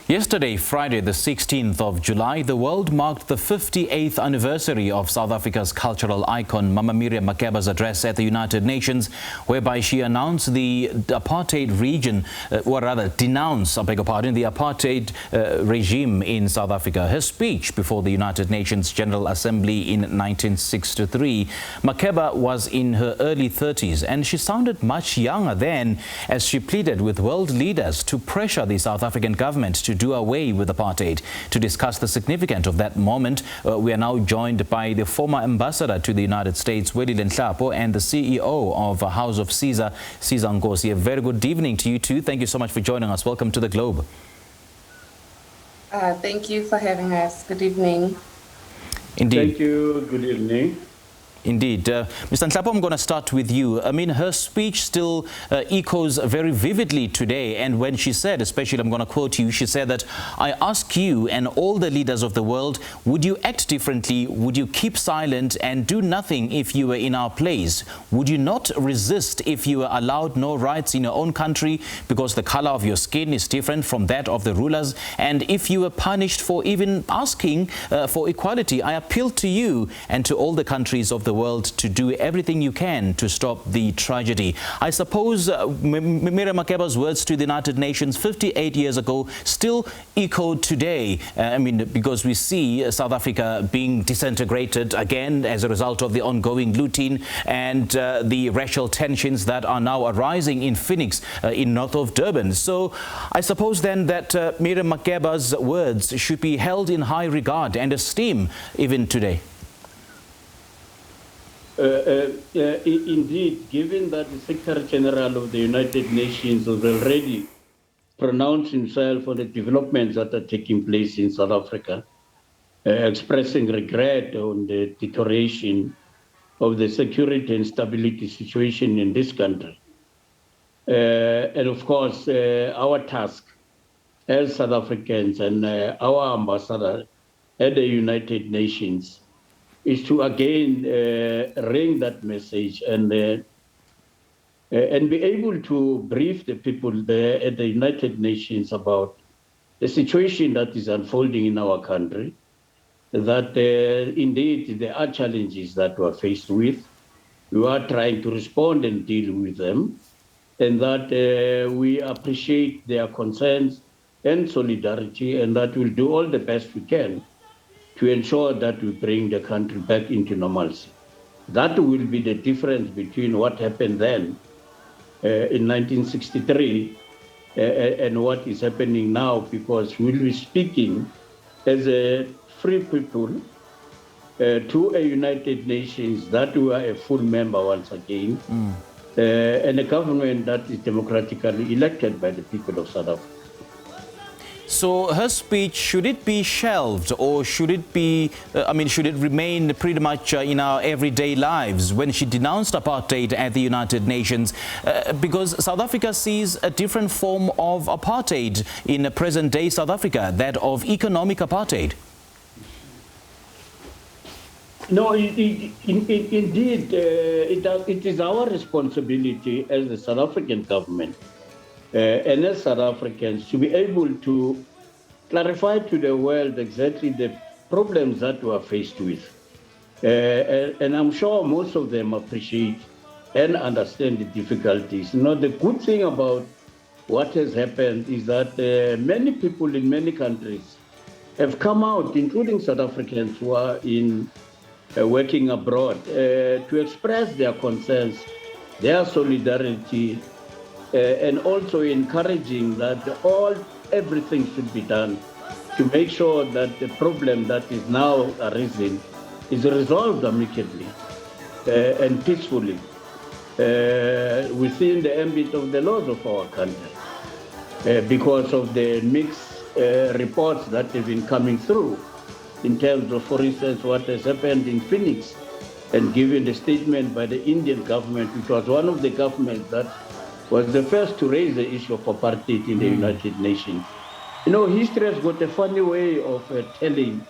Yesterday, Friday, the 16th of July, the world marked the 58th anniversary of South Africa's cultural icon Mama Miriam Makeba's address at the United Nations, whereby she announced the apartheid region, denounced, the apartheid regime in South Africa. Her speech before the United Nations General Assembly in 1963, Makeba was in her early 30s, and she sounded much younger then as she pleaded with world leaders to pressure the South African government to do away with apartheid. To discuss the significance of that moment, we are now joined by the former ambassador to the United States, Welile Nhlapo, and the CEO of House of Siza, Nkosi. A very good evening to you too. Thank you so much for joining us. Welcome to the Globe. Thank you for having us. Good evening. Indeed. Thank you. Good evening. Indeed. Mr. Nhlapo, I'm going to start with you. I mean, her speech still echoes very vividly today. And when she said, especially, I'm going to quote you, she said that, "I ask you and all the leaders of the world, would you act differently? Would you keep silent and do nothing if you were in our place? Would you not resist if you were allowed no rights in your own country because the color of your skin is different from that of the rulers? And if you were punished for even asking for equality, I appeal to you and to all the countries of the world to do everything you can to stop the tragedy." I suppose Miriam Makeba's words to the United Nations 58 years ago still echoed today. Because we see South Africa being disintegrated again as a result of the ongoing looting and the racial tensions that are now arising in Phoenix, in north of Durban. So I suppose then that Miriam Makeba's words should be held in high regard and esteem even today. Indeed, given that the Secretary General of the United Nations has already pronounced himself on the developments that are taking place in South Africa, expressing regret on the deterioration of the security and stability situation in this country. And of course, our task as South Africans and our ambassador at the United Nations is to again ring that message and be able to brief the people there at the United Nations about the situation that is unfolding in our country, that indeed there are challenges that we're faced with. We are trying to respond and deal with them, and that we appreciate their concerns and solidarity, and that we'll do all the best we can to ensure that we bring the country back into normalcy. That will be the difference between what happened then in 1963 and what is happening now, because we'll be speaking as a free people to a United Nations that we are a full member once again, and a government that is democratically elected by the people of South Africa. So her speech, should it be shelved, or should it be, should it remain pretty much in our everyday lives when she denounced apartheid at the United Nations? Because South Africa sees a different form of apartheid in present-day South Africa, that of economic apartheid. No, indeed, it is our responsibility as the South African government and as South Africans to be able to clarify to the world exactly the problems that we are faced with. And I'm sure most of them appreciate and understand the difficulties. You know, the good thing about what has happened is that many people in many countries have come out, including South Africans who are working abroad, to express their concerns, their solidarity, and also encouraging that everything should be done to make sure that the problem that is now arisen is resolved amicably and peacefully within the ambit of the laws of our country, because of the mixed reports that have been coming through in terms of, for instance, what has happened in Phoenix, and given the statement by the Indian government, which was one of the governments that was the first to raise the issue of apartheid in the United Nations. You know, history has got a funny way of turning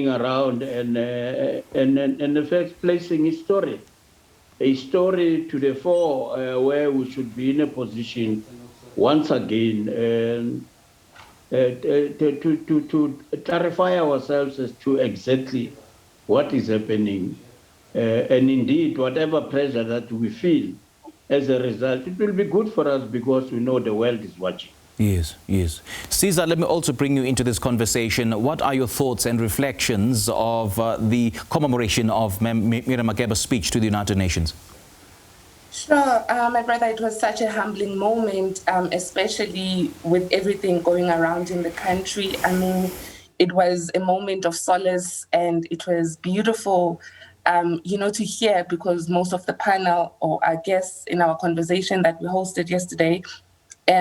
around and in fact placing a story to the fore, where we should be in a position once again to clarify ourselves as to exactly what is happening. And indeed, whatever pressure that we feel as a result, it will be good for us because we know the world is watching. Yes, yes. Siza, let me also bring you into this conversation. What are your thoughts and reflections of the commemoration of Miriam Makeba's speech to the United Nations? Sure, my brother, it was such a humbling moment, especially with everything going around in the country. I mean, it was a moment of solace and it was beautiful, to hear, because most of the panel, or I guess in our conversation that we hosted yesterday,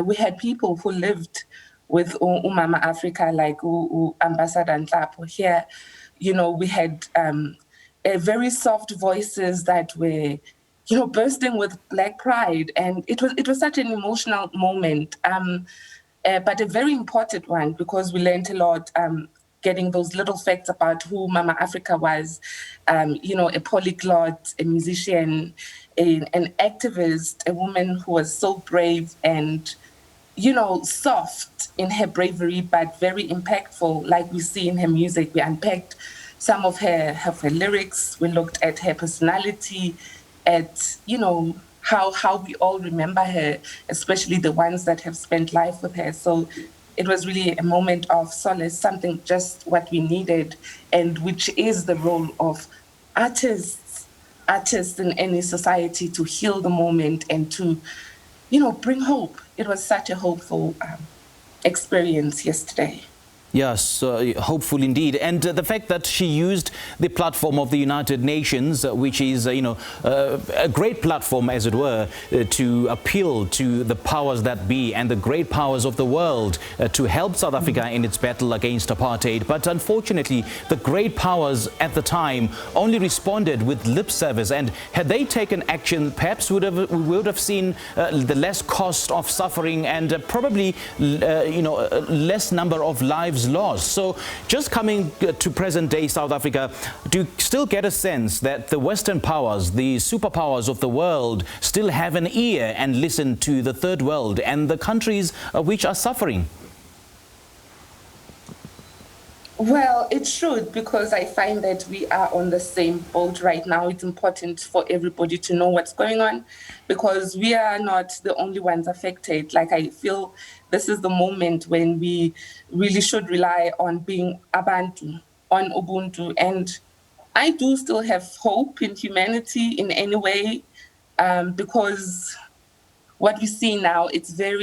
we had people who lived with Mama Africa, like Ambassador Nhlapo here. We had very soft voices that were, bursting with Black pride, and it was such an emotional moment, but a very important one because we learned a lot. Getting those little facts about who Mama Africa was, a polyglot, a musician, an activist, a woman who was so brave and, soft in her bravery, but very impactful, like we see in her music. We unpacked some of her lyrics. We looked at her personality, at, how we all remember her, especially the ones that have spent life with her. So it was really a moment of solace, something just what we needed, and which is the role of artists in any society, to heal the moment and to, bring hope. It was such a hopeful experience yesterday. Yes, hopeful indeed. And the fact that she used the platform of the United Nations, which is, a great platform, as it were, to appeal to the powers that be and the great powers of the world to help South Africa in its battle against apartheid. But unfortunately, the great powers at the time only responded with lip service. And had they taken action, perhaps we would have seen the less cost of suffering and probably, less number of lives lost. So just coming to present day South Africa, do you still get a sense that the Western powers, the superpowers of the world, still have an ear and listen to the third world and the countries which are suffering? Well, it should, because I find that we are on the same boat right now. It's important for everybody to know what's going on, because we are not the only ones affected. Like, I feel this is the moment when we really should rely on being Abantu, on Ubuntu. And I do still have hope in humanity in any way, because what we see now, it's too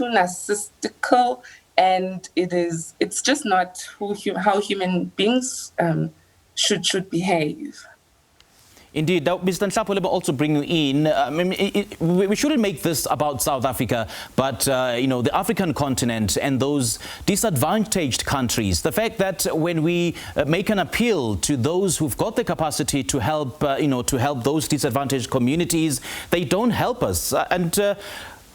narcissistical, and it's just not how human beings should behave. Indeed. Now, Mr. Nhlapo, let me also bring you in. We shouldn't make this about South Africa, but, the African continent and those disadvantaged countries. The fact that when we make an appeal to those who've got the capacity to help, to help those disadvantaged communities, they don't help us.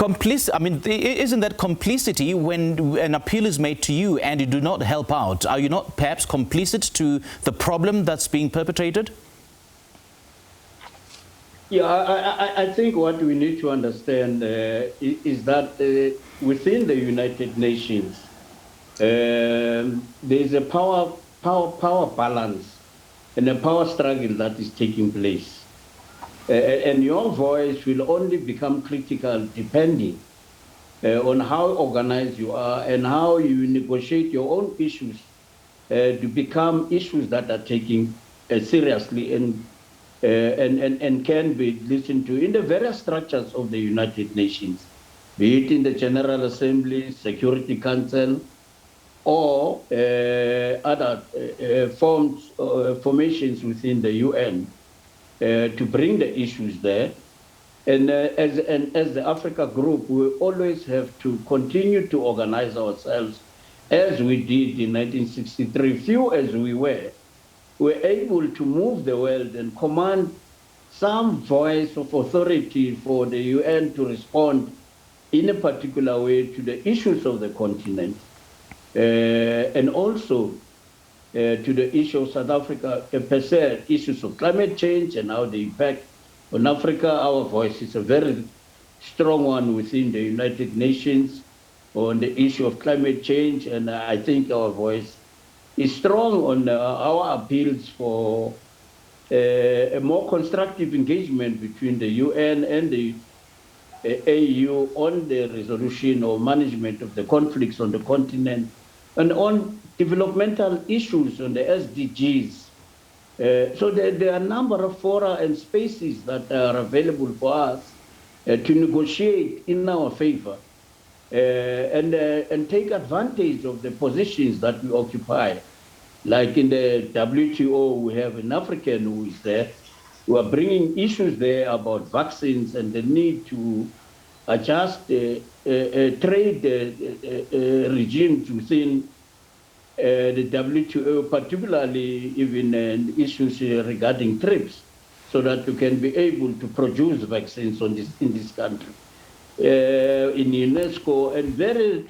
Isn't that complicity when an appeal is made to you and you do not help out? Are you not perhaps complicit to the problem that's being perpetrated? Yeah, I think what we need to understand is that within the United Nations, there is a power balance and a power struggle that is taking place. And your voice will only become critical depending on how organized you are and how you negotiate your own issues to become issues that are taken seriously and can be listened to in the various structures of the United Nations, be it in the General Assembly, Security Council, or other formations within the UN to bring the issues there. And as the Africa Group, we always have to continue to organize ourselves as we did in 1963, few as we were able to move the world and command some voice of authority for the UN to respond in a particular way to the issues of the continent, and also to the issue of South Africa, per se, issues of climate change and how the impact on Africa. Our voice is a very strong one within the United Nations. on the issue of climate change, and I think our voice is strong on our appeals for a more constructive engagement between the UN and the AU on the resolution or management of the conflicts on the continent and on developmental issues on the SDGs. So there are a number of fora and spaces that are available for us to negotiate in our favor and take advantage of the positions that we occupy. Like in the WTO, we have an African who is there, who are bringing issues there about vaccines and the need to adjust the trade regimes within the WTO, particularly even issues regarding trips, so that you can be able to produce vaccines in this country. In UNESCO and very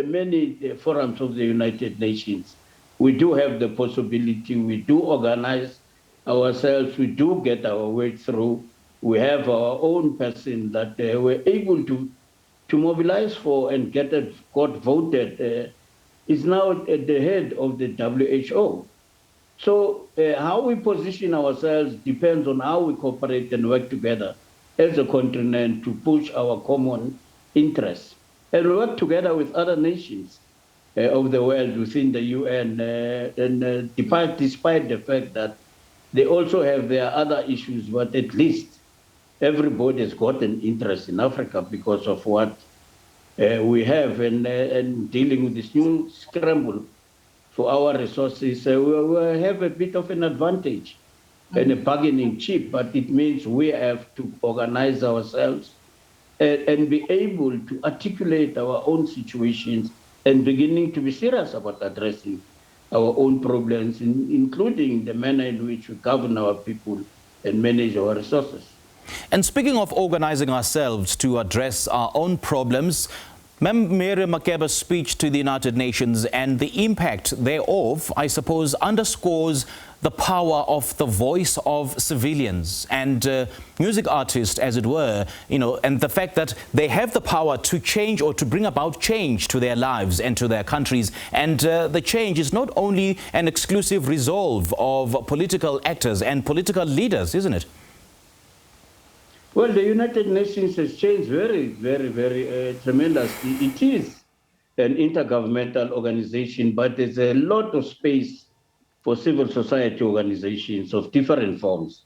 many forums of the United Nations, we do have the possibility, we do organize ourselves, we do get our way through. We have our own person that we're able to mobilize for and got voted, is now at the head of the WHO. So how we position ourselves depends on how we cooperate and work together as a continent to push our common interests and work together with other nations of the world within the UN, and despite the fact that they also have their other issues, but at least everybody has got an interest in Africa because of what we have, and dealing with this new scramble for our resources, we have a bit of an advantage and a bargaining chip, but it means we have to organize ourselves and be able to articulate our own situations and beginning to be serious about addressing our own problems, including the manner in which we govern our people and manage our resources. And speaking of organizing ourselves to address our own problems, Mama Miriam Makeba's speech to the United Nations and the impact thereof, I suppose, underscores the power of the voice of civilians and music artists, as it were, and the fact that they have the power to change or to bring about change to their lives and to their countries. And the change is not only an exclusive resolve of political actors and political leaders, isn't it? Well, the United Nations has changed very, very, very tremendously. It is an intergovernmental organization, but there's a lot of space for civil society organizations of different forms,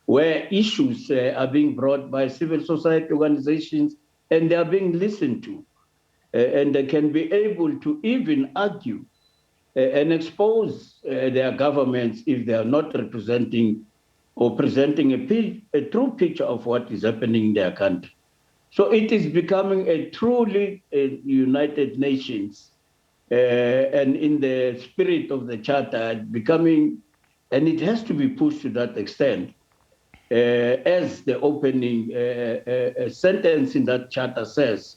where issues are being brought by civil society organizations and they are being listened to. And they can be able to even argue and expose their governments if they are not representing or presenting a true picture of what is happening in their country. So it is becoming a truly United Nations, and in the spirit of the Charter, becoming, and it has to be pushed to that extent, as the opening sentence in that Charter says,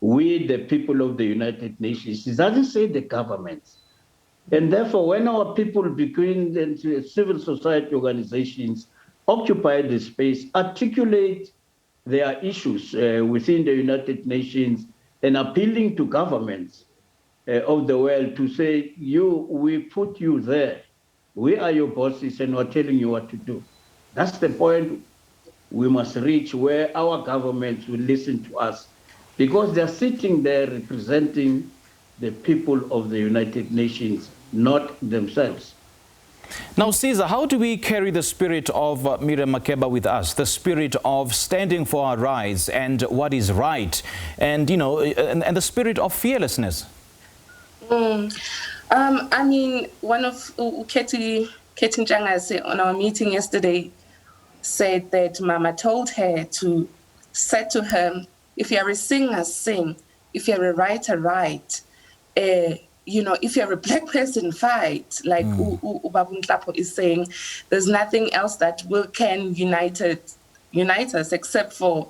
we, the people of the United Nations. It doesn't say the governments. And therefore, when our people between the civil society organizations occupy the space, articulate their issues within the United Nations and appealing to governments of the world to say, we put you there. We are your bosses and we're telling you what to do. That's the point we must reach, where our governments will listen to us, because they're sitting there representing the people of the United Nations, not themselves. Now, Siza, how do we carry the spirit of Miriam Makeba with us, the spirit of standing for our rights and what is right, and, and the spirit of fearlessness? I mean, one of Keti Ncongwane on our meeting yesterday said that Mama told her said to her, if you're a singer, sing. If you're a writer, write. If you're a black person, fight. Like Nhlapo is saying, there's nothing else that can unite us except for,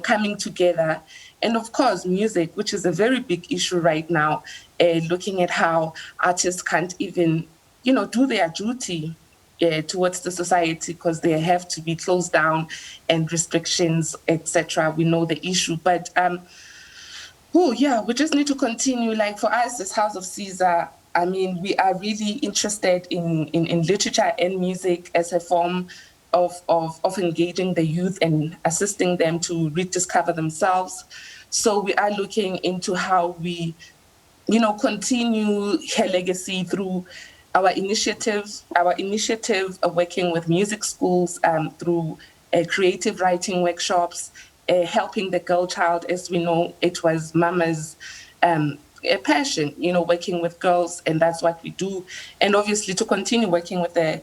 coming together. And of course, music, which is a very big issue right now, looking at how artists can't even, do their duty towards the society because they have to be closed down and restrictions, etc. We know the issue. But Oh, yeah, we just need to continue. Like for us, this House of Siza, I mean, we are really interested in literature and music as a form of engaging the youth and assisting them to rediscover themselves. So we are looking into how we, continue her legacy through our initiative of working with music schools, through creative writing workshops, helping the girl child. As we know, it was Mama's a passion, working with girls, and that's what we do. And obviously to continue working with the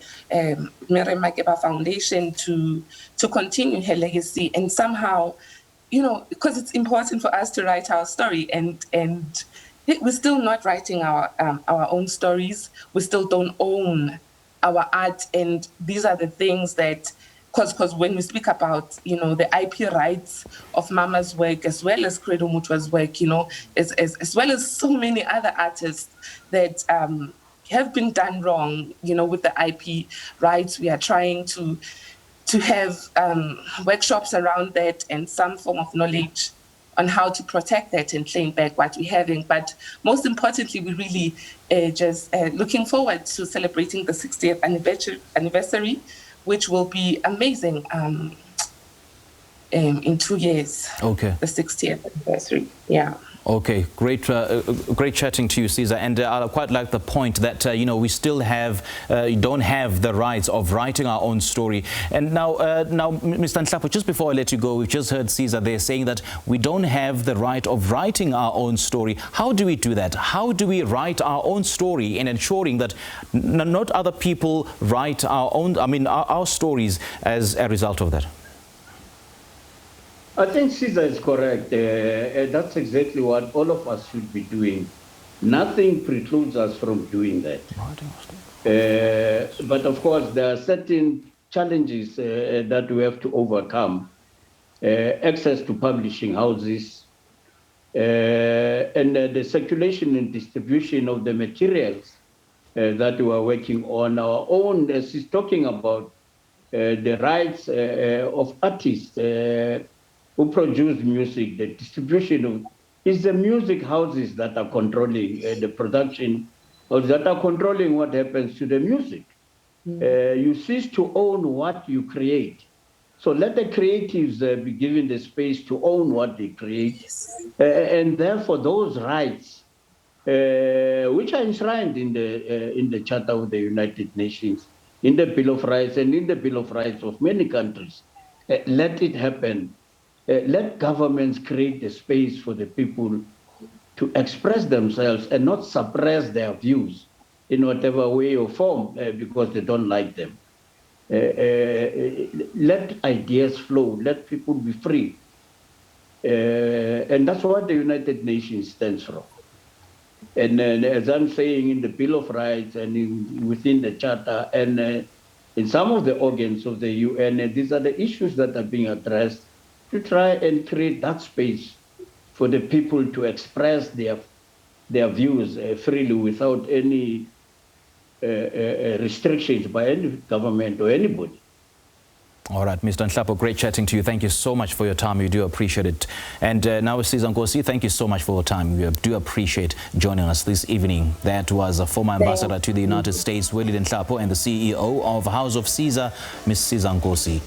Miriam Makeba Foundation to continue her legacy and somehow, because it's important for us to write our story, and we're still not writing our own stories. We still don't own our art, and these are the things that, because when we speak about the IP rights of Mama's work as well as Credo Mutwa's work, as well as so many other artists that have been done wrong, with the IP rights, we are trying to have workshops around that and some form of knowledge on how to protect that and claim back what we're having. But most importantly, we really just looking forward to celebrating the 60th anniversary, which will be amazing in 2 years. Okay. The 60th anniversary, yeah. Okay, great chatting to you, Siza. And I quite like the point that, we still don't have the rights of writing our own story. And now, Mr. Nhlapo, just before I let you go, we've just heard Siza there saying that we don't have the right of writing our own story. How do we do that? How do we write our own story in ensuring that not other people write our stories as a result of that? I think Siza is correct. That's exactly what all of us should be doing. Nothing precludes us from doing that. But of course, there are certain challenges that we have to overcome. Access to publishing houses, and the circulation and distribution of the materials that we are working on. Our own, as he's talking about the rights of artists who produce music, the distribution of, is the music houses that are controlling the production, or that are controlling what happens to the music. You cease to own what you create. So let the creatives be given the space to own what they create. And therefore those rights, which are enshrined in the Charter of the United Nations, in the Bill of Rights, and in the Bill of Rights of many countries, let it happen. Let governments create the space for the people to express themselves and not suppress their views in whatever way or form because they don't like them. Let ideas flow, let people be free. And that's what the United Nations stands for. And as I'm saying, in the Bill of Rights and within the Charter and in some of the organs of the UN, these are the issues that are being addressed to try and create that space for the people to express their views freely without any restrictions by any government or anybody. All right, Mr. Nhlapo, great chatting to you. Thank you so much for your time. We do appreciate it. And now, Siza Nkosi, thank you so much for your time. We do appreciate joining us this evening. That was a former ambassador to the United States, Welile Nhlapo, and the CEO of House of Siza, Ms. Siza Nkosi.